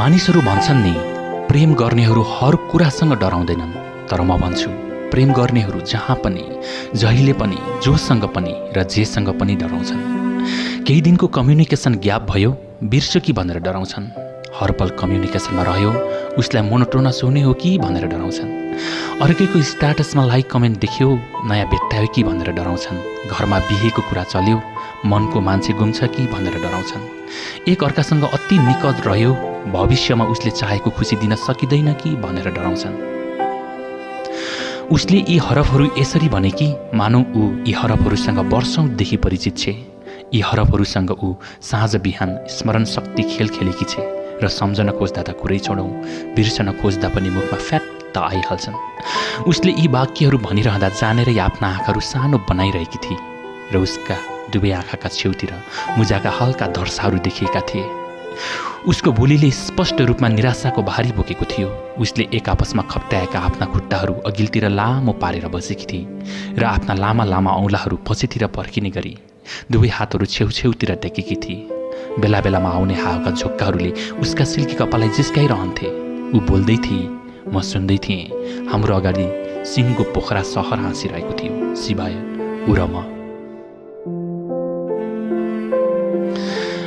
मानिसहरू भन्छन् नि, प्रेम गर्नेहरू हर कुरासँग डराउँदैनन्। तर म भन्छु, प्रेम गर्नेहरू जहाँ पनि, जहिले पनि, जोसँग पनि र जेसँग पनि डराउँछन्। केही दिनको कम्युनिकेसन ग्याप भयो, बिर्स्यो कि भनेर डराउँछन्। हर पल कम्युनिकेसनमा रह्यो, उसलाई मोनोटोनस हुने हो कि भनेर डराउँछन्। अर्कैको स्ट्याटसमा लाइक कमेन्ट देख्यो, नयाँ भेट्टायो कि भनेर डराउँछन्। घरमा बिहेको कुरा चल्यो, मनको मान्छे गुम्छ कि भनेर डराउँछन्। एक अर्कासँग अति निकट रह्यो, भविष्यमा उसले चाहेको खुसी दिन सकिँदैन कि भनेर डराउँछन्। उसले यी हरफहरू यसरी भने कि मानौ ऊ यी हरफहरूसँग वर्षौंदेखि परिचित छे। यी हरफहरूसँग ऊ साँझ बिहान स्मरण शक्ति खेल खेलेकी छे र सम्झन खोज्दा त कुरै छोडौँ, बिर्सन खोज्दा पनि मुखमा फ्याट्ट आइहाल्छन्। उसले यी वाक्यहरू भनिरहँदा जानेरै आफ्ना आँखाहरू सानो बनाइरहेकी थिए र उसका दुवै आँखाका छेउतिर मुजाका हल्का धर्साहरू देखिएका थिए। उसको बोलीले स्पष्ट रूपमा निराशाको भारी बोकेको थियो। उसले एक आपसमा खप्ट्याएका आफ्ना खुट्टाहरू अघिल्तिर लामो पारेर बसेकी थिए र आफ्ना लामा लामा औँलाहरू पछितिर फर्किने गरी दुवै हातहरू छेउछेउतिर टेकेकी थिए। बेला बेलामा आउने हावाका झोक्काहरूले उसका सिल्की कपाललाई जिस्काइरहन्थे। ऊ बोल्दै थिए, म सुन्दै थिएँ। हाम्रो अगाडि सिंहको पोखरा सहर हाँसिरहेको थियो, सिवाय ऊ र म।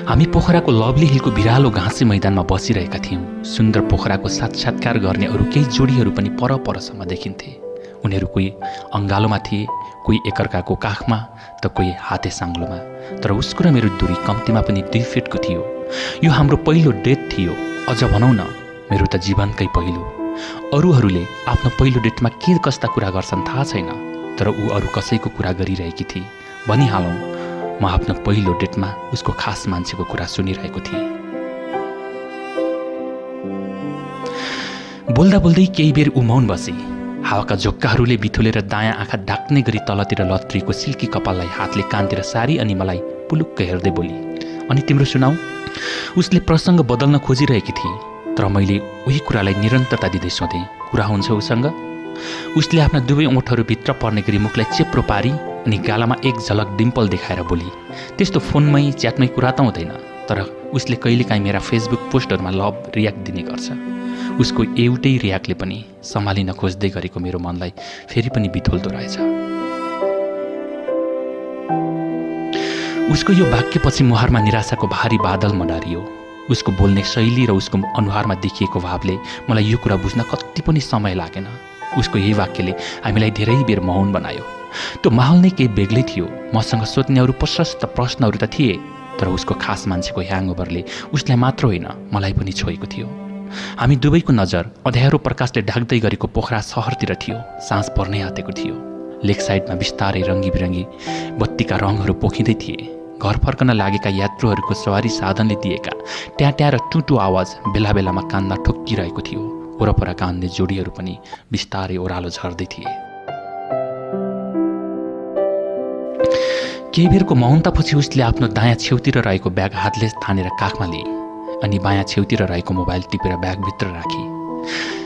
हामी पोखराको लभली हिलको बिरालो घाँसे मैदानमा बसिरहेका थियौँ। सुन्दर पोखराको साक्षात्कार गर्ने अरू केही जोडीहरू पनि परपरसम्म देखिन्थे। उनीहरू कोही अङ्गालोमा थिए, कोही एकअर्काको काखमा त कोही हाते साङ्लोमा। तर उसको र मेरो दूरी कम्तीमा पनि 2 फिटको थियो। यो हाम्रो पहिलो डेट थियो। अझ भनौँ न, मेरो त जीवनकै पहिलो। अरूहरूले आफ्नो पहिलो डेटमा के कस्ता कुरा गर्छन् थाहा छैन, तर ऊ अरू कसैको कुरा गरिरहेकी थिए। भनिहालौँ, म आफ्नो पहिलो डेटमा उसको खास मान्छेको कुरा सुनिरहेको थिएँ। बोल्दा बोल्दै केही बेर ऊ मौन बसे। हावाका झोक्काहरूले बिथुलेर दायाँ आँखा ढाक्ने गरी तलतिर लत्रिएको सिल्की कपाललाई हातले कानतिर सारी अनि मलाई पुलुक्क हेर्दै बोली, अनि तिम्रो सुनाऊ? उसले प्रसङ्ग बदल्न खोजिरहेकी थिए, तर मैले उही कुरालाई निरन्तरता दिँदै सोधेँ, कुरा हुन्छ उसँग? उसले आफ्ना दुवै ओठहरू भित्र पर्ने गरी मुखलाई चेप्रो पारी अनि गालामा एक झलक डिम्पल देखाएर बोली, त्यस्तो फोनमै च्याटमै कुरा त हुँदैन, तर उसले कहिलेकाहीँ मेरा फेसबुक पोस्टहरूमा लभ रियाक्ट दिने गर्छ। उसको एउटै रियाक्टले पनि सम्हालिन खोज्दै गरेको मेरो मनलाई फेरि पनि बिथोल्दो रहेछ। उसको यो वाक्यपछि मुहारमा निराशाको भारी बादल मडारियो। उसको बोल्ने शैली र उसको अनुहारमा देखिएको भावले मलाई यो कुरा बुझ्न कति पनि समय लागेन। उसको यही वाक्यले हामीलाई धेरै बेर मौन बनायो। त्यो माहौल नै केही बेग्लै थियो। मसँग सोध्ने अरू प्रशस्त प्रश्नहरू त थिए, तर उसको खास मान्छेको ह्याङओभरले उसलाई मात्र होइन मलाई पनि छोएको थियो। हामी दुवैको नजर अँध्यारो प्रकाशले ढाक्दै गरेको पोखरा सहरतिर थियो। साँझ पर्नै आँटेको थियो। लेक साइडमा बिस्तारै रङ्गी बिरङ्गी बत्तीका रङहरू पोखिँदै थिए। घर फर्कन लागेका यात्रुहरूको सवारी साधनले दिएका ट्याट्या र टुटु आवाज बेला बेलामा कानमा ठोक्किरहेको थियो। वरपरका अन्य जोडीहरू पनि बिस्तारै ओह्रालो झर्दै थिए। केही बेरको मौनतापछि उसले आफ्नो दायाँ छेउतिर रहेको ब्याग हातले थानेर काखमा लिए अनि बायाँ छेउतिर रहेको मोबाइल टिपेर ब्यागभित्र राखी।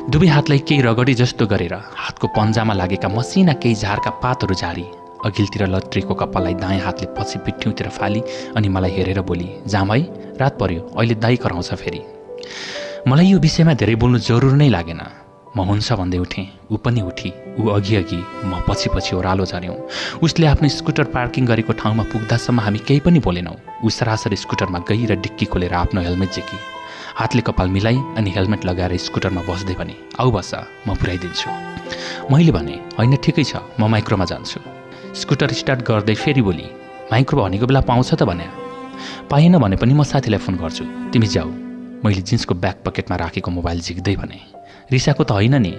दुवै हातलाई केही रगडी जस्तो गरेर हातको पन्जामा लागेका मसिना केही झारका पातहरू झारी अघिल्तिर लत्रिएको कपाललाई दायाँ हातले पछि पिठ्यौँतिर फाली अनि मलाई हेरेर बोली, जाम है, रात पर्यो, अहिले दाइ कराउँछ फेरि। मलाई यो विषयमा धेरै बोल्नु जरुर नै लागेन। म हुन्छ भन्दै उठेँ, ऊ पनि उठी। ऊ अघि अघि, म पछि पछि ओह्रालो झऱ्यौँ। उसले आफ्नो स्कुटर पार्किङ गरेको ठाउँमा पुग्दासम्म हामी केही पनि बोलेनौँ। ऊ सरासर स्कुटरमा गई र डिक्की खोलेर आफ्नो हेलमेट झेकी, हातले कपाल मिलाई अनि हेलमेट लगाएर स्कुटरमा बस्दै भने, आऊ बस, म पुर्याइदिन्छु। मैले भने, होइन ठिकै छ, म माइक्रोमा जान्छु। स्कुटर स्टार्ट गर्दै फेरि बोली, माइक्रो भनेको बेला पाउँछ त भने? पाएन भने पनि म साथीलाई फोन गर्छु, तिमी जाऊ। मैले जिन्सको ब्याक पकेटमा राखेको मोबाइल झिक्दै भने, रिसाको त होइन नि?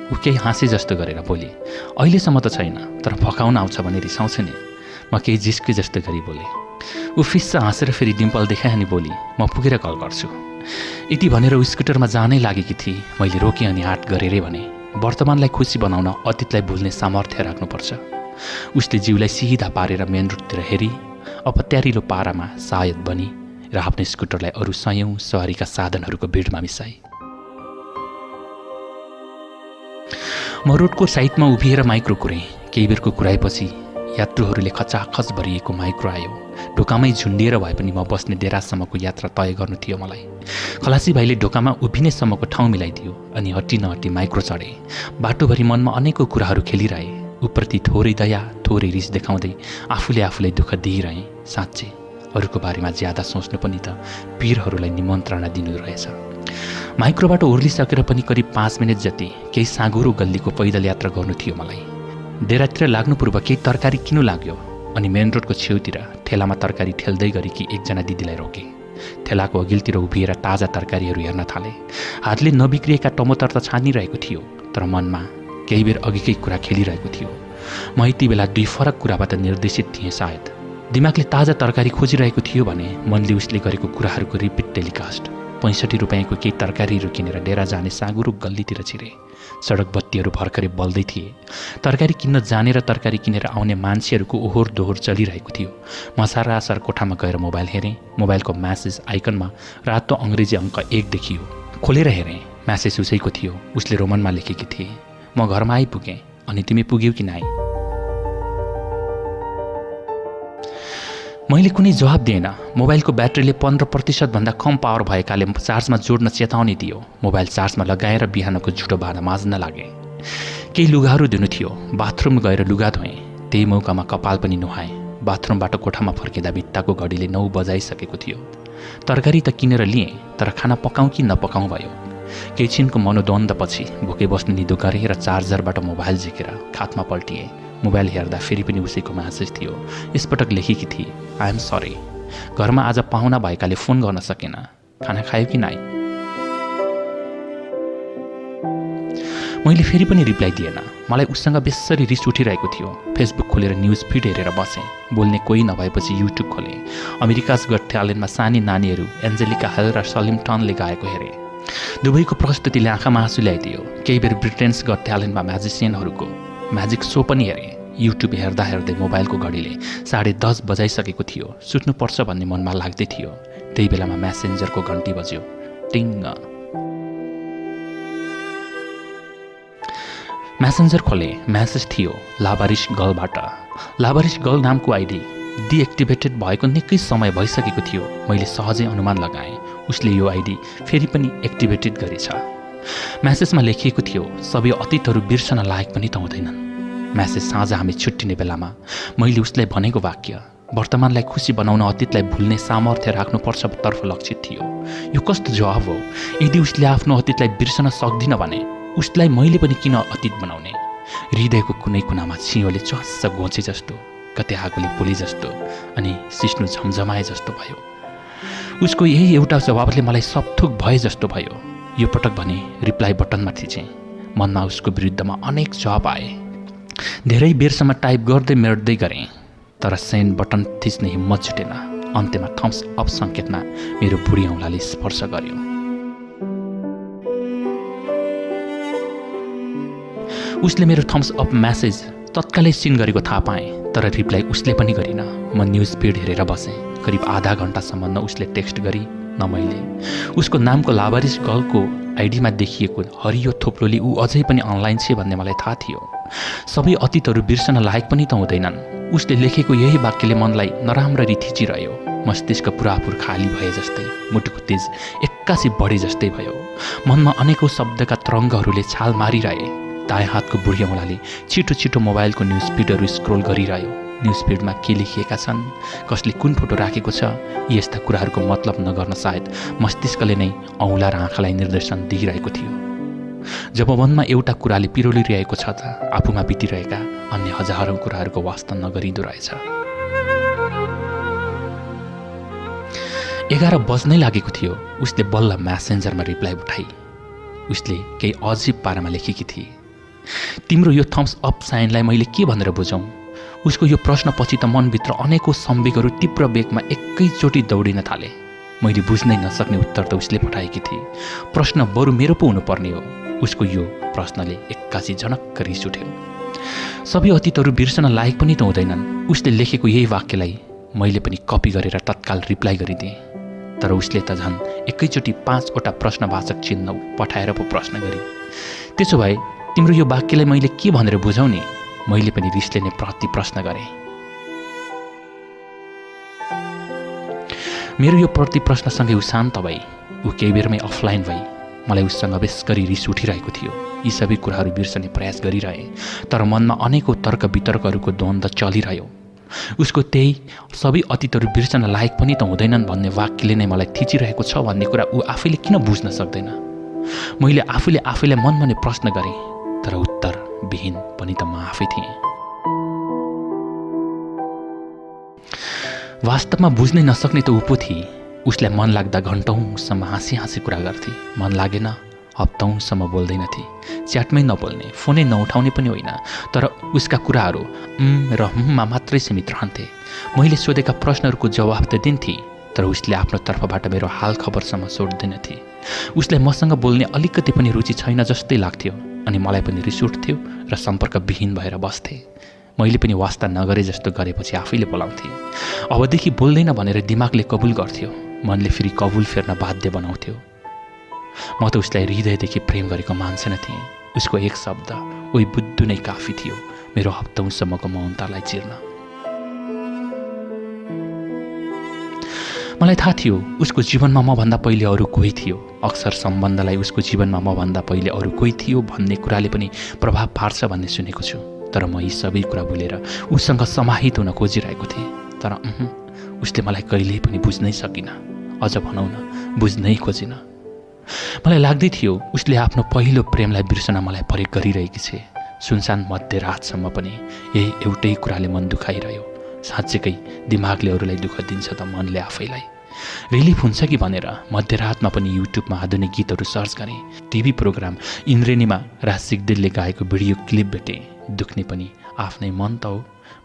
ऊ केही हाँसे जस्तो गरेर बोली, अहिलेसम्म त छैन, तर फकाउन आउँछ भने रिसाउँछ नि। म केही जिस्के जस्तो गरी बोलेँ। ऊ फिस्स हाँसेर फेरि डिम्पल देखाए अनि बोली, म पुगेर कल गर्छु। यति भनेर ऊ स्कुटरमा जानै लागेकी थिए। मैले रोकेँ अनि आँट गरेरै भने, वर्तमानलाई खुसी बनाउन अतीतलाई भुल्ने सामर्थ्य राख्नुपर्छ। उसले जिउलाई सिधा पारेर मेन रोडतिर हेरी अपत्यारिलो पारामा सायद बनी र आफ्नो स्कुटरलाई अरू सयौं सवारीका साधनहरूको भिडमा मिसाई। म रोडको साइडमा उभिएर माइक्रो कुरेँ। केही बेरको कुराएपछि यात्रुहरूले खचाखच भरिएको माइक्रो आयो। ढोकामै झुन्डिएर भए पनि म बस्ने डेरासम्मको यात्रा तय गर्नु थियो मलाई। खलासी भाइले ढोकामा उभिनेसम्मको ठाउँ मिलाइदियो अनि हट्टी नहट्टी माइक्रो चढे। बाटोभरि मनमा अनेकौँ कुराहरू खेलिरहे। उप्रति थोरै दया थोरै रिस देखाउँदै आफूलाई दुःख दिइरहेँ। साँच्चै अरूको बारेमा ज्यादा सोच्नु पनि त पीरहरूलाई निमन्त्रणा दिनु रहेछ। माइक्रोबाट ओर्लिसकेर पनि करिब 5 मिनट जति केही साँघुरो गल्लीको पैदल यात्रा गर्नु थियो मलाई। डेरातिर लाग्नु पूर्व केही तरकारी किन्नु लाग्यो अनि मेन रोडको छेउतिर ठेलामा तरकारी ठेल्दै गरेकी एकजना दिदीलाई रोके। ठेलाको अघिल्तिर उभिएर ताजा तरकारीहरू हेर्न थाले। हातले नबिग्रिएका टमाटर त छानिरहेको थियो, तर मनमा केही बेर अघिकै कुरा खेलिरहेको थियो। म यति बेला 2 फरक कुराबाट निर्देशित थिएँ। सायद दिमागले ताजा तरकारी खोजिरहेको थियो भने मनले उसले गरेको कुराहरूको रिपिट टेलिकास्ट। 65 रुपियाँको केही तरकारीहरू किनेर डेरा जाने साँघुरो गल्लीतिर छिरे। सडक बत्तीहरू भर्खरै बल्दै थिए। तरकारी किन्न जाने र तरकारी किनेर आउने मान्छेहरूको ओहोर दोहोर चलिरहेको थियो। म सरासर कोठामा गएर मोबाइल हेरेँ। मोबाइलको म्यासेज आइकनमा रातो अङ्ग्रेजी अङ्क 1 देखियो। खोलेर हेरेँ, म्यासेज उसैको थियो। उसले रोमनमा लेखेकी थिए, म घरमा आइपुगेँ अनि तिमी पुग्यौ कि नाइ? मैले कुनै जवाब दिएन। मोबाइलको ब्याट्रीले 15% भन्दा कम पावर भएकाले चार्जमा जोड्न चेतावनी दियो। मोबाइल चार्जमा लगाएर बिहानको झुटो भाँडा माझ्न लागे। केही लुगाहरू धुनु थियो। बाथरुम गएर लुगा धोएँ। त्यही मौकामा कपाल पनि नुहाएँ। बाथरुमबाट कोठामा फर्किँदा भित्ताको घडीले 9 बजाइसकेको थियो। तरकारी त किनेर लिएँ, तर खाना पकाउँ कि नपकाउँ भयो। केही छिनको मनोद्वन्द्वपछि भोकै बस्ने निदो गरेँ र चार्जरबाट मोबाइल झिकेर खातमा पल्टिएँ। मोबाइल हेर्दा फेरि पनि उसैको म्यासेज थियो। यसपटक लेखेकी थिए, आई एम सरी, घरमा आज पाहुना भएकाले फोन गर्न सकेन। खाना खायो कि नाइ? मैले फेरि पनि रिप्लाई दिएन। मलाई उसँग बेसरी रिस उठिरहेको थियो। फेसबुक खोलेर न्युज फिड हेरेर बसेँ। बोल्ने कोही नभएपछि युट्युब खोलेँ। अमेरिकाज गट ट्यालेन्टमा सानी नानीहरू एन्जेलिका हेल र सलिम टनले गाएको हेरेँ। दुवैको प्रस्तुतिले आँखामा आँसु ल्याइदियो। केही बेर ब्रिटेन्स गट ट्यालेन्टमा म्याजिसियनहरूको म्याजिक सो पनि हेरेँ। युट्युब हेर्दा हेर्दै मोबाइलको घडीले 10:30 बजाइसकेको थियो। सुत्नुपर्छ भन्ने मनमा लाग्दै थियो। त्यही बेलामा म्यासेन्जरको घन्टी बज्यो। टिङ्ग। म्यासेन्जर खोले। म्यासेज थियो लाबारिस गर्लबाट। लाबारिस गर्ल नामको आइडी डिएक्टिभेटेड भएको निकै समय भइसकेको थियो। मैले सहजै अनुमान लगाएँ उसले यो आइडी फेरि पनि एक्टिभेटेड गरेछ। म्यासेजमा लेखिएको थियो, सबै अतीतहरू बिर्सन लायक पनि त हुँदैनन्। म्यासेज साँझ हामी छुट्टिने बेलामा मैले उसलाई भनेको वाक्य वर्तमानलाई खुसी बनाउन अतीतलाई भुल्ने सामर्थ्य राख्नुपर्छ तर्फ लक्षित थियो। यो कस्तो जवाब हो? यदि उसले आफ्नो अतीतलाई बिर्सन सक्दिन भने उसलाई मैले पनि किन अतीत बनाउने? हृदयको कुनै कुनामा छियोले च्वास्स घोचे जस्तो, कतै आगोले पोले जस्तो अनि सिस्नु झमझमाए जस्तो भयो। उसको यही एउटा जवाबले मलाई सबथोक भए जस्तो भयो। यो पटक भने रिप्लाई बटनमा थिचेँ। मनमा उसको विरुद्धमा अनेक जवाब आए। धेरै बेरसम्म टाइप गर्दै मेट्दै गरेँ, तर सेन्ड बटन थिच्ने हिम्मत जुटेन। अन्त्यमा थम्स अप सङ्केतमा मेरो बुढी औँलाले स्पर्श गर्यो। उसले मेरो थम्स अप म्यासेज तत्कालै सिन गरेको थाहा पाएँ, तर रिप्लाई उसले पनि गरिन। म न्युज फिड हेरेर बसेँ। करिब आधा घन्टासम्म न उसले टेक्स्ट गरी न मैले। उसको नामको लाबारिस गर्लको आइडीमा देखिएको हरियो थोप्लोले ऊ अझै पनि अनलाइन छे भन्ने मलाई थाहा थियो। सबै अतीतहरू बिर्सन लायक पनि त हुँदैनन्। उसले लेखेको यही वाक्यले मनलाई नराम्ररी थिचिरह्यो। मस्तिष्क पुरापुर खाली भए जस्तै, मुटुको तेज एक्कासी बढे जस्तै भयो। मनमा अनेकौँ शब्दका तरङ्गहरूले छाल मारिरहे। दायाँ हातको बुढी औँलाले छिटो छिटो मोबाइलको न्युज फिडहरू स्क्रोल गरिरह्यो। न्युज फिडमा के लेखिएका छन्, कसले कुन फोटो राखेको छ, यस्ता कुराहरूको मतलब नगर्न सायद मस्तिष्कले नै औँला र आँखालाई निर्देशन दिइरहेको थियो। जब मनमा एउटा कुराले पिरोलिरहेको छ त आफूमा बितिरहेका अन्य हजारौँ कुराहरूको वास्ता नगरिँदो रहेछ। 11 बज्नै लागेको थियो। उसले बल्ल म्यासेन्जरमा रिप्लाई उठाई। उसले केही अजिब पारामा लेखेकी थिए, तिम्रो यो थम्स अप साइनलाई मैले के भनेर बुझौँ? उसको यो प्रश्नपछि त मनभित्र अनेकौँ सम्वेगहरू तीव्र वेगमा एकैचोटि दौडिन थाले। मैले बुझ्नै नसक्ने उत्तर त उसले पठाएकी थिए। प्रश्न बरु मेरो पो हुनुपर्ने हो। उसको यो प्रश्नले एक्कासी झनक्क रिस उठ्यो। सबै अतीतहरू बिर्सन लायक पनि त हुँदैनन्। उसले लेखेको यही वाक्यलाई मैले पनि कपी गरेर तत्काल रिप्लाई गरिदिएँ। तर उसले त झन् एकैचोटि 5वटा प्रश्नवाचक चिन्ह पठाएर पो प्रश्न गरे। त्यसो भए तिम्रो यो वाक्यलाई मैले के भनेर बुझाउने? मैले पनि रिसले नै प्रति प्रश्न गरेँ। मेरो यो प्रति प्रश्नसँगै ऊ शान्त भई ऊ केही बेरमै अफलाइन भई मलाई उसँग बेस गरी रिस उठिरहेको थियो। यी सबै कुराहरू बिर्सने प्रयास गरिरहे तर मनमा अनेकौँ तर्क वितर्कहरूको द्वन्द्व चलिरह्यो। उसको त्यही सबै अतीतहरू बिर्सन लायक पनि त हुँदैनन् भन्ने वाक्यले नै मलाई थिचिरहेको छ भन्ने कुरा ऊ आफैले किन बुझ्न सक्दैन। मैले आफूले आफैलाई मनमने प्रश्न गरेँ तर उत्तर विहीन पनि त म आफै थिएँ। वास्तवमा बुझ्नै नसक्ने त ऊ पो थिए। उसलाई मन लाग्दा घन्टौँसम्म हाँसी हाँसी कुरा गर्थे, मन लागेन हप्तौँसम्म बोल्दैनथे, च्याटमै नबोल्ने, फोनै नउठाउने पनि होइन, तर उसका कुराहरू र हुममा मात्रै सीमित रहन्थे। मैले सोधेका प्रश्नहरूको जवाफ त दिन्थे तर उसले आफ्नो तर्फबाट मेरो हाल खबरसम्म सोध्दैनथे। उसलाई मसँग बोल्ने अलिकति पनि रुचि छैन जस्तै लाग्थ्यो अनि मलाई पनि रिस उठ्थ्यो र सम्पर्क विहीन भएर बस्थे। मैले पनि वास्ता नगरे जस्तो गरेपछि आफैले बोलाउँथे। अबदेखि बोल्दैन भनेर दिमागले कबुल गर्थ्यो, मनले फेरि कबुल फेर्न बाध्य बनाउँथ्यो। म त उसलाई हृदयदेखि प्रेम गरेको मान्छे थिएँ। उसको एक शब्द ओइ बुद्धु नै काफी थियो मेरो हप्तौँसम्मको मौनतालाई चिर्न। मलाई थाहा थियो उसको जीवनमा मभन्दा पहिले अरू कोही थियो। अक्सर सम्बन्धलाई उसको जीवनमा मभन्दा पहिले अरू कोही थियो भन्ने कुराले पनि प्रभाव पार्छ भन्ने सुनेको छु। तर म यी सबै कुरा भुलेर उसँग समाहित हुन खोजिरहेको थिएँ। तर उसले मलाई कहिल्यै पनि बुझ्नै सकिन, अझ भनौँ न बुझ्नै खोजिन। मलाई लाग्दै थियो उसले आफ्नो पहिलो प्रेमलाई बिर्सन मलाई प्रयोग गरिरहेकी छे। सुनसान मध्यरातसम्म पनि यही एउटै कुराले मन दुखाइरह्यो। साँच्चैकै दिमागले अरूलाई दुःख दिन्छ त मनले आफैलाई रिलिफ हुन्छ कि भनेर मध्यरातमा पनि युट्युबमा आधुनिक गीतहरू सर्च गरेँ। टिभी प्रोग्राम इन्द्रेणीमा राज सिग्देलले गाएको भिडियो क्लिप भेटेँ। दुख्ने पनि आफ्नै मन त हो,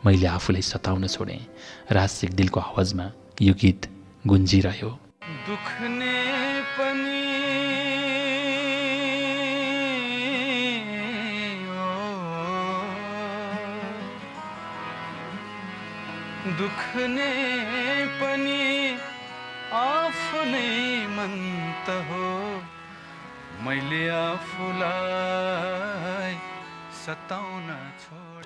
मैले आफूलाई सताउन छोडेँ। राज सिग्देलको आवाजमा यो गीत गुन्जिरह्यो। दुख्ने पनि दुख्ने पनि आफ्नै मन त हो, मैले आफूलाई सताउन छोड